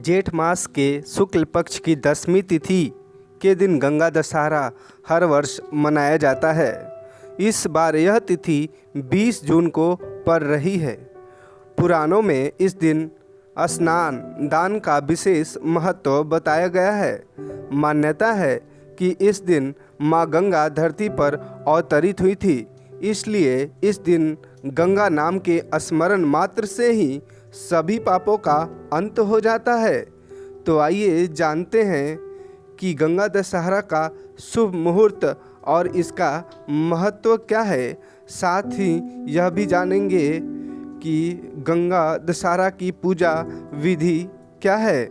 जेठ मास के शुक्ल पक्ष की 10वीं तिथि के दिन गंगा दशहरा हर वर्ष मनाया जाता है। इस बार यह तिथि 20 जून को पड़ रही है। पुराणों में इस दिन स्नान दान का विशेष महत्व बताया गया है। मान्यता है कि इस दिन माँ गंगा धरती पर अवतरित हुई थी, इसलिए इस दिन गंगा नाम के स्मरण मात्र से ही सभी पापों का अंत हो जाता है। तो आइए जानते हैं कि गंगा दशहरा का शुभ मुहूर्त और इसका महत्व क्या है। साथ ही यह भी जानेंगे कि गंगा दशहरा की पूजा विधि क्या है।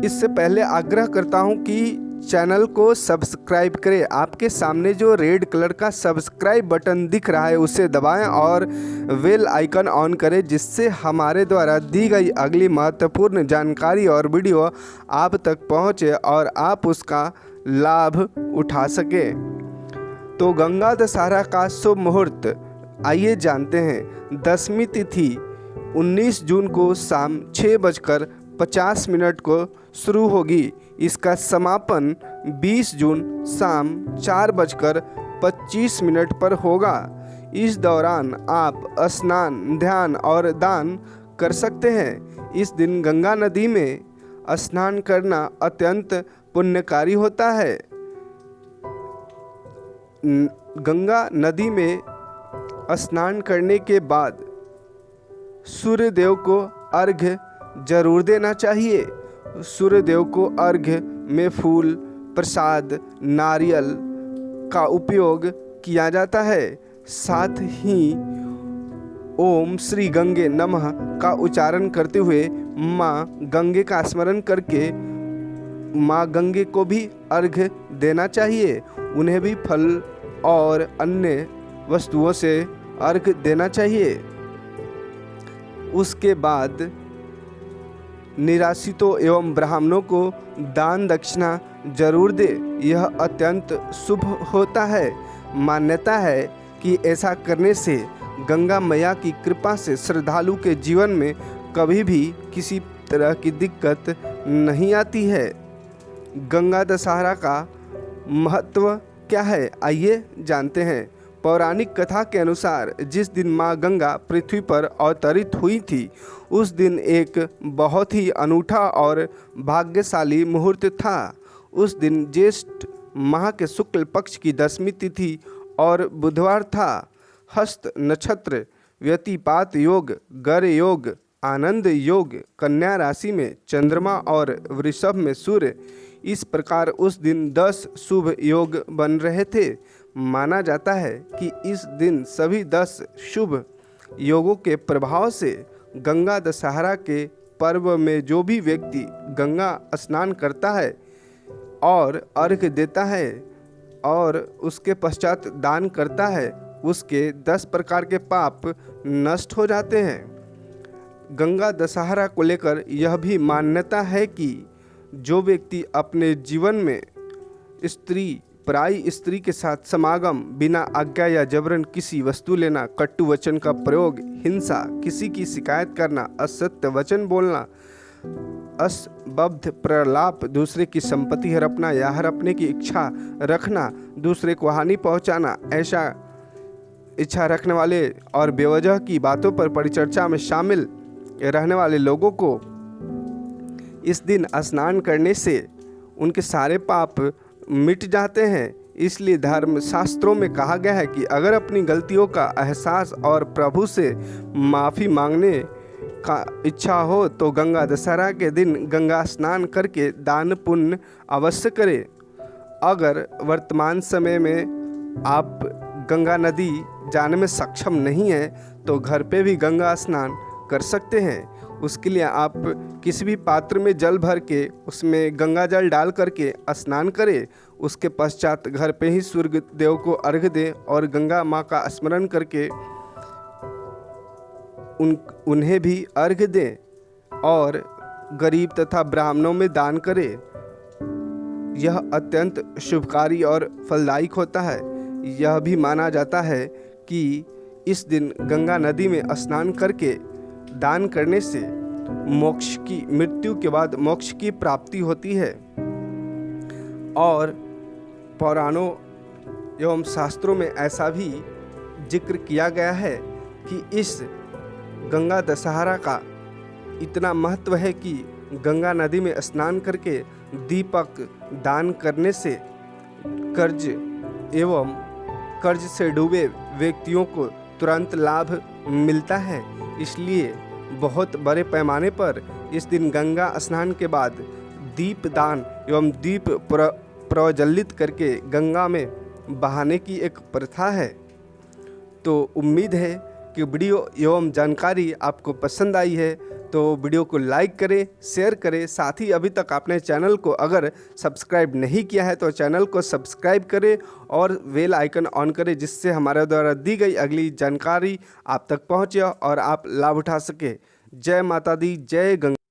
इससे पहले आग्रह करता हूं कि चैनल को सब्सक्राइब करें। आपके सामने जो रेड कलर का सब्सक्राइब बटन दिख रहा है उसे दबाएं और बेल आइकन ऑन करें, जिससे हमारे द्वारा दी गई अगली महत्वपूर्ण जानकारी और वीडियो आप तक पहुंचे और आप उसका लाभ उठा सकें। तो गंगा दशहरा का शुभ मुहूर्त आइए जानते हैं। 10वीं तिथि 19 जून को शाम 6:50 को शुरू होगी। इसका समापन 20 जून शाम 4:25 पर होगा। इस दौरान आप स्नान ध्यान और दान कर सकते हैं। इस दिन गंगा नदी में स्नान करना अत्यंत पुण्यकारी होता है। गंगा नदी में स्नान करने के बाद सूर्य देव को अर्घ्य जरूर देना चाहिए। सूर्य देव को अर्घ्य में फूल, प्रसाद, नारियल का उपयोग किया जाता है। साथ ही ओम श्री गंगे नमः का उच्चारण करते हुए माँ गंगे का स्मरण करके माँ गंगे को भी अर्घ्य देना चाहिए। उन्हें भी फल और अन्य वस्तुओं से अर्घ्य देना चाहिए। उसके बाद निराश्रितों एवं ब्राह्मणों को दान दक्षिणा जरूर दे। यह अत्यंत शुभ होता है। मान्यता है कि ऐसा करने से गंगा मैया की कृपा से श्रद्धालु के जीवन में कभी भी किसी तरह की दिक्कत नहीं आती है। गंगा दशहरा का महत्व क्या है, आइए जानते हैं। पौराणिक कथा के अनुसार जिस दिन माँ गंगा पृथ्वी पर अवतरित हुई थी, उस दिन एक बहुत ही अनूठा और भाग्यशाली मुहूर्त था। उस दिन ज्येष्ठ माह के शुक्ल पक्ष की 10वीं तिथि और बुधवार था। हस्त नक्षत्र, व्यतिपात योग, गर योग, आनंद योग, कन्या राशि में चंद्रमा और वृषभ में सूर्य। इस प्रकार उस दिन 10 शुभ योग बन रहे थे। माना जाता है कि इस दिन सभी 10 शुभ योगों के प्रभाव से गंगा दशहरा के पर्व में जो भी व्यक्ति गंगा स्नान करता है और अर्घ्य देता है और उसके पश्चात दान करता है, उसके 10 प्रकार के पाप नष्ट हो जाते हैं। गंगा दशहरा को लेकर यह भी मान्यता है कि जो व्यक्ति अपने जीवन में पराई स्त्री के साथ समागम, बिना आज्ञा या जबरन किसी वस्तु लेना, कटु वचन का प्रयोग, हिंसा, किसी की शिकायत करना, असत्य वचन बोलना, असंबद्ध प्रलाप, दूसरे की संपत्ति हड़पना या हड़पने की इच्छा रखना, दूसरे को हानि पहुंचाना, ऐसा इच्छा रखने वाले और बेवजह की बातों पर परिचर्चा में शामिल रहने वाले लोगों को इस दिन स्नान करने से उनके सारे पाप मिट जाते हैं। इसलिए धर्म शास्त्रों में कहा गया है कि अगर अपनी गलतियों का एहसास और प्रभु से माफ़ी मांगने का इच्छा हो तो गंगा दशहरा के दिन गंगा स्नान करके दान पुण्य अवश्य करें। अगर वर्तमान समय में आप गंगा नदी जाने में सक्षम नहीं हैं तो घर पे भी गंगा स्नान कर सकते हैं। उसके लिए आप किसी भी पात्र में जल भर के उसमें गंगा जल डाल करके स्नान करें। उसके पश्चात घर पे ही सूर्य देव को अर्घ्य दें और गंगा माँ का स्मरण करके उन्हें भी अर्घ्य दें और गरीब तथा ब्राह्मणों में दान करें। यह अत्यंत शुभकारी और फलदायक होता है। यह भी माना जाता है कि इस दिन गंगा नदी में स्नान करके दान करने से मृत्यु के बाद मोक्ष की प्राप्ति होती है। और पुराणों एवं शास्त्रों में ऐसा भी जिक्र किया गया है कि इस गंगा दशहरा का इतना महत्व है कि गंगा नदी में स्नान करके दीपक दान करने से कर्ज से डूबे व्यक्तियों को तुरंत लाभ मिलता है। इसलिए बहुत बड़े पैमाने पर इस दिन गंगा स्नान के बाद दीप दान एवं दीप प्रज्वलित करके गंगा में बहाने की एक प्रथा है। तो उम्मीद है कि वीडियो एवं जानकारी आपको पसंद आई है, तो वीडियो को लाइक करें, शेयर करें। साथ ही अभी तक आपने चैनल को अगर सब्सक्राइब नहीं किया है तो चैनल को सब्सक्राइब करें और बेल आइकन ऑन करें, जिससे हमारे द्वारा दी गई अगली जानकारी आप तक पहुंचे और आप लाभ उठा सके। जय माता दी, जय गंगा।